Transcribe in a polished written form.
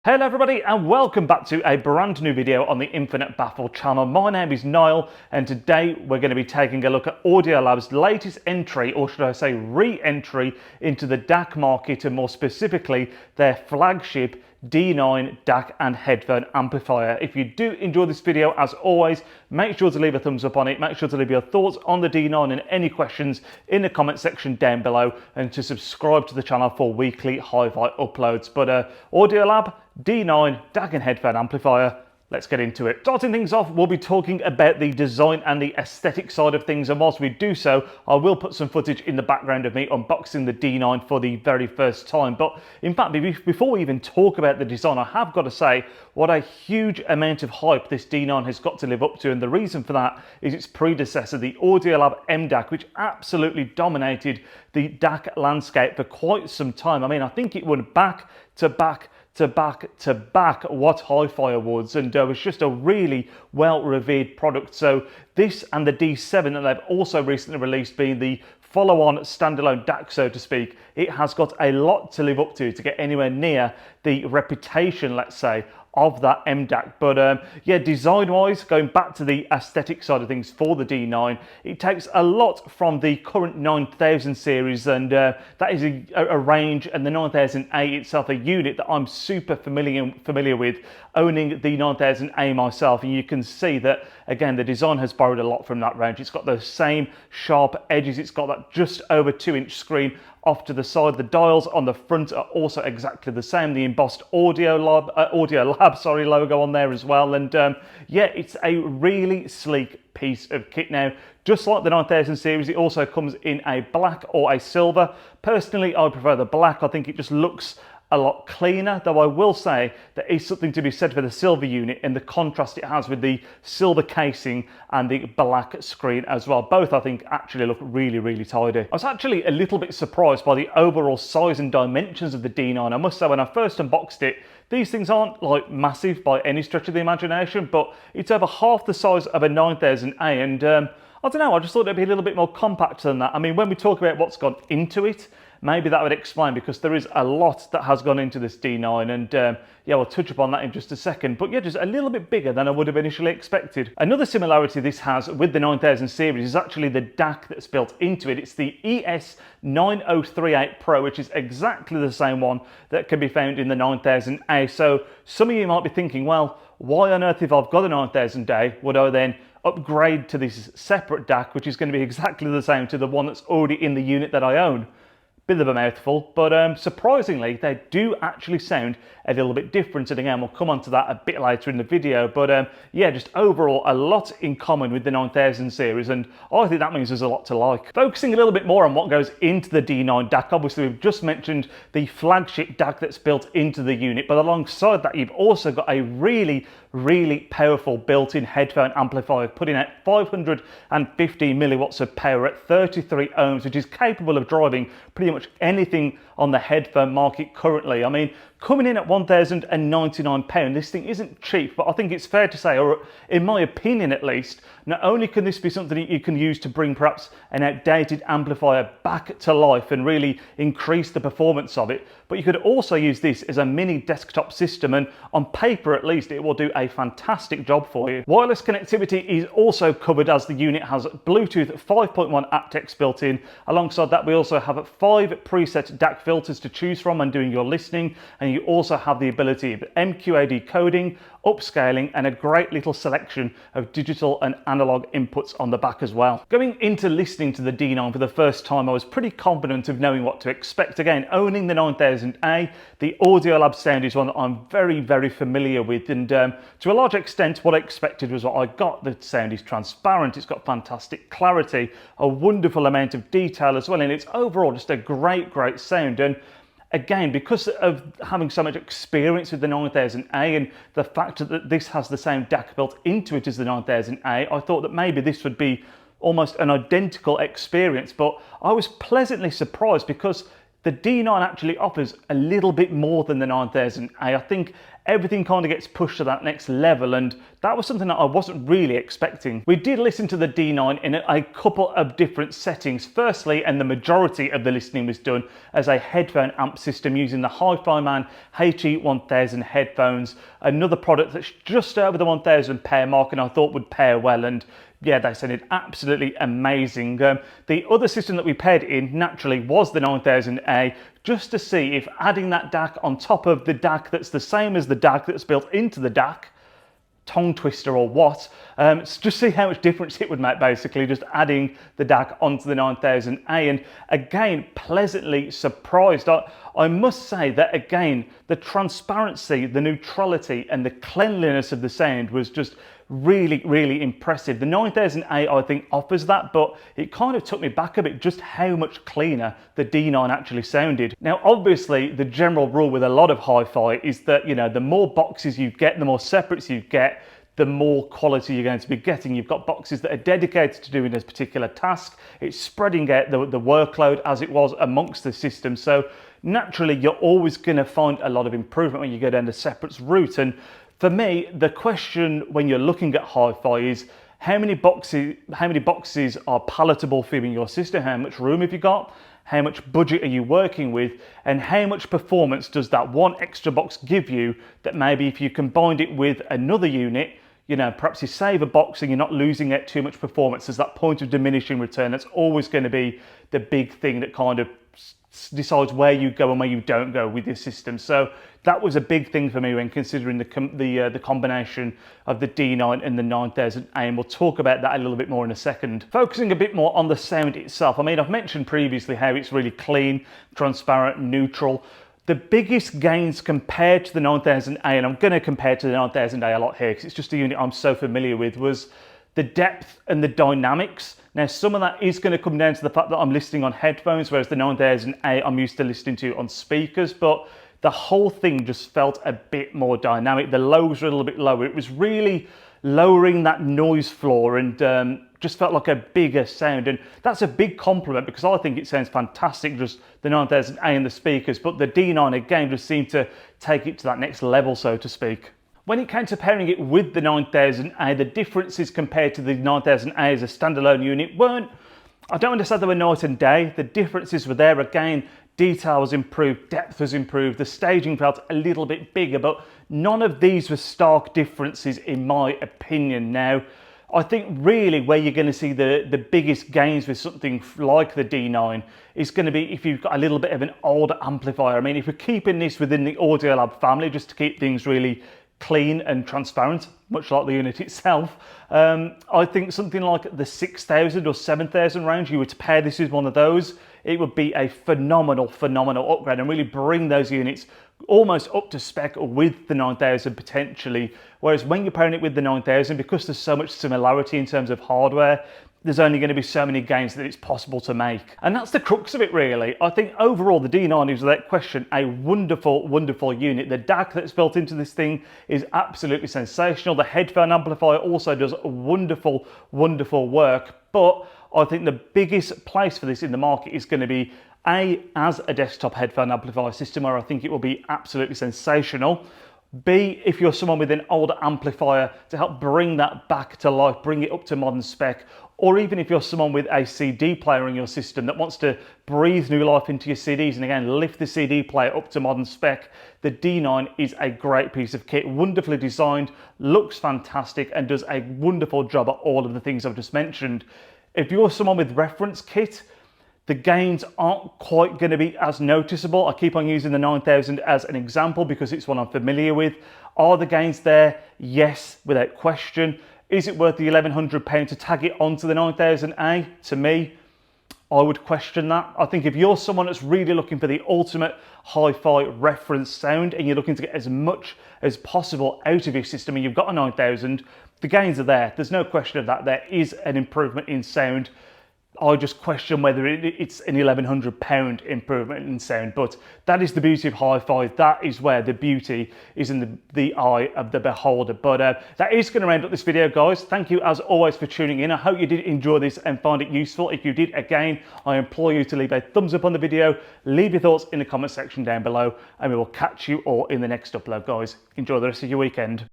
Hello everybody and welcome back to a brand new video on the Infinite Baffle channel. My name is Niall and today we're going to be taking a look at Audiolab's latest entry, or should I say re-entry, into the DAC market, and more specifically their flagship D9 DAC and Headphone Amplifier. If you do enjoy this video, as always, make sure to leave a thumbs up on it, make sure to leave your thoughts on the D9 and any questions in the comment section down below, and to subscribe to the channel for weekly hi-fi uploads. But Audiolab D9 DAC and Headphone Amplifier, let's get into it. Starting things off, we'll be talking about the design and the aesthetic side of things, and whilst we do so, I will put some footage in the background of me unboxing the D9 for the very first time. But in fact, before we even talk about the design, I have got to say what a huge amount of hype this D9 has got to live up to, and the reason for that is its predecessor, the Audiolab M-DAC, which absolutely dominated the DAC landscape for quite some time. I mean, I think it won back to back what hi-fi awards, and was just a really well revered product. So this and the D7 that they've also recently released, being the follow-on standalone DAC, so to speak, it has got a lot to live up to get anywhere near the reputation, let's say, of that M-DAC. But yeah, design-wise, going back to the aesthetic side of things for the D9, it takes a lot from the current 9000 series, and that is a range, and the 9000A itself, a unit that I'm super familiar with, owning the 9000A myself, and you can see that, again, the design has borrowed a lot from that range. It's got those same sharp edges, it's got that just over 2-inch screen off to the side. The dials on the front are also exactly the same, the embossed Audiolab logo on there as well, and yeah, it's a really sleek piece of kit. Now, just like the 9000 series, it also comes in a black or a silver. Personally, I prefer the black. I think it just looks a lot cleaner, though I will say there is something to be said for the silver unit and the contrast it has with the silver casing and the black screen as well. Both, I think, actually look really tidy. I was actually a little bit surprised by the overall size and dimensions of the D9. I must say, when I first unboxed it, these things aren't like massive by any stretch of the imagination, but it's over half the size of a 9000A, and I don't know, I just thought it'd be a little bit more compact than that. I mean, when we talk about what's gone into it, maybe that would explain, because there is a lot that has gone into this D9, and yeah, we'll touch upon that in just a second. But yeah, just a little bit bigger than I would have initially expected. Another similarity this has with the 9000 series is actually the DAC that's built into it. It's the ES9038 Pro, which is exactly the same one that can be found in the 9000A. So some of you might be thinking, well, why on earth, if I've got a 9000A, would I then upgrade to this separate DAC, which is going to be exactly the same to the one that's already in the unit that I own? Bit of a mouthful, but surprisingly, they do actually sound a little bit different, and again, we'll come on to that a bit later in the video. But yeah, just overall a lot in common with the 9000 series, and I think that means there's a lot to like. Focusing a little bit more on what goes into the D9 DAC, obviously we've just mentioned the flagship DAC that's built into the unit, but alongside that, you've also got a really powerful built-in headphone amplifier, putting out 550 milliwatts of power at 33 ohms, which is capable of driving pretty much anything on the headphone market currently. I mean, coming in at £1,099, this thing isn't cheap, but I think it's fair to say, or in my opinion at least, not only can this be something that you can use to bring perhaps an outdated amplifier back to life and really increase the performance of it, but you could also use this as a mini desktop system, and on paper at least it will do a fantastic job for you. Wireless connectivity is also covered, as the unit has Bluetooth 5.1 aptX built in. Alongside that, we also have 5 preset DAC filters to choose from when doing your listening, and you also have the ability of MQA decoding, upscaling, and a great little selection of digital and analog inputs on the back as well. Going into listening to the D9 for the first time, I was pretty confident of knowing what to expect. Again, owning the 9000A, the Audiolab sound is one that I'm very familiar with, and to a large extent what I expected was what I got. The sound is transparent, it's got fantastic clarity, a wonderful amount of detail as well, and it's overall just a great sound. And again, because of having so much experience with the 9000A and the fact that this has the same DAC built into it as the 9000A, I thought that maybe this would be almost an identical experience, but I was pleasantly surprised, because the D9 actually offers a little bit more than the 9000A. I think everything kind of gets pushed to that next level, and that was something that I wasn't really expecting. We did listen to the D9 in a couple of different settings. Firstly, and the majority of the listening was done as a headphone amp system using the Hi-Fi Man HE1000 headphones, another product that's just over the 1000 pair mark and I thought would pair well, and yeah, they sounded absolutely amazing. The other system that we paired in, naturally, was the 9000A, just to see if adding that DAC on top of the DAC that's the same as the DAC that's built into the DAC, tongue twister or what, just see how much difference it would make, basically, just adding the DAC onto the 9000A. And again, pleasantly surprised. I must say that, again, the transparency, the neutrality and the cleanliness of the sound was just really impressive. The 9000A, I think, offers that, but it kind of took me back a bit just how much cleaner the D9 actually sounded. Now, obviously, the general rule with a lot of hi-fi is that, you know, the more boxes you get, the more separates you get, the more quality you're going to be getting. You've got boxes that are dedicated to doing this particular task. It's spreading out the workload as it was amongst the system. So naturally, you're always going to find a lot of improvement when you go down the separates route. And for me, the question when you're looking at hi-fi is how many boxes are palatable for you in your system? How much room have you got? How much budget are you working with? And how much performance does that one extra box give you that maybe if you combined it with another unit, you know, perhaps you save a box and you're not losing out too much performance. There's that point of diminishing return. That's always going to be the big thing that kind of decides where you go and where you don't go with your system. So that was a big thing for me when considering the combination of the D9 and the 9000A, and we'll talk about that a little bit more in a second. Focusing a bit more on the sound itself, I mean, I've mentioned previously how it's really clean, transparent, neutral. The biggest gains compared to the 9000A, and I'm going to compare to the 9000A a lot here because it's just a unit I'm so familiar with, was the depth and the dynamics. Now, some of that is going to come down to the fact that I'm listening on headphones, whereas the 9000A I'm used to listening to on speakers, but the whole thing just felt a bit more dynamic. The lows were a little bit lower. It was really lowering that noise floor and just felt like a bigger sound. And that's a big compliment because I think it sounds fantastic, just the 9000A and the speakers, but the D9 again just seemed to take it to that next level, so to speak. When it came to pairing it with the 9000A, the differences compared to the 9000A as a standalone unit weren't, I don't want to say they were night and day. The differences were there. Again, detail was improved, depth was improved, the staging felt a little bit bigger, but none of these were stark differences in my opinion. Now, I think really where you're going to see the biggest gains with something like the D9 is going to be if you've got a little bit of an older amplifier. I mean, if we're keeping this within the Audiolab family, just to keep things really clean and transparent, much like the unit itself, I think something like the 6000 or 7000 range, you were to pair this with one of those, it would be a phenomenal upgrade and really bring those units almost up to spec with the 9000 potentially. Whereas when you're pairing it with the 9000, because there's so much similarity in terms of hardware, there's only going to be so many gains that it's possible to make. And that's the crux of it, really. I think overall the D9 is, without question, a wonderful unit. The DAC that's built into this thing is absolutely sensational. The headphone amplifier also does wonderful work, but I think the biggest place for this in the market is going to be as a desktop headphone amplifier system, where I think it will be absolutely sensational. B, if you're someone with an older amplifier to help bring that back to life, bring it up to modern spec, or even if you're someone with a CD player in your system that wants to breathe new life into your CDs and again lift the CD player up to modern spec, the D9 is a great piece of kit, wonderfully designed, looks fantastic and does a wonderful job at all of the things I've just mentioned. If you're someone with reference kit, the gains aren't quite going to be as noticeable. I keep on using the 9000 as an example because it's one I'm familiar with. Are the gains there? Yes, without question. Is it worth the £1,100 to tag it onto the 9000A? To me, I would question that. I think if you're someone that's really looking for the ultimate hi-fi reference sound and you're looking to get as much as possible out of your system and you've got a 9000, the gains are there. There's no question of that. There is an improvement in sound. I just question whether it's an £1,100 improvement in sound, but that is the beauty of hi-fi. That is where the beauty is in the eye of the beholder. But that is going to round up this video, guys. Thank you as always for tuning in. I hope you did enjoy this and find it useful. If you did, again, I implore you to leave a thumbs up on the video, leave your thoughts in the comment section down below, and we will catch you all in the next upload, guys. Enjoy the rest of your weekend.